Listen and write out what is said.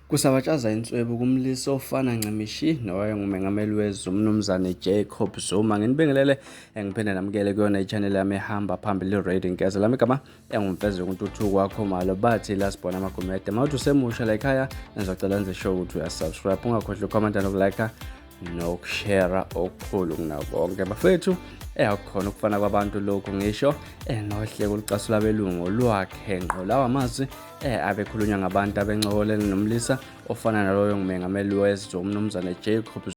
Kusabatshazwa inswebu kumlisa ofana ncimishi nowayengumengameli weZuma umnumzane Jacob Zuma. Nginibingelele ngiphinde namukele kuyona i-channel yami ehamba phambili i-rating geza lami igama engumfezeko untuthuko wakho malo bathi la sibona amagumede. Mawuthi usemusha la ekhaya ngizocela nenze sure ukuthi uyasubscribe, ungakhohlwa ucomment nokulike nokushare okukhulu kunakho konke bafethu. Akukhona ukufana kwabantu lokhu ngisho nohleko olucasula belungu lwakhe ngqo lawa amazwi abekhulunywa ngabantu abencokoleni nomlisa ofana naloyo ngumengameli weZuma umnumzane Jacob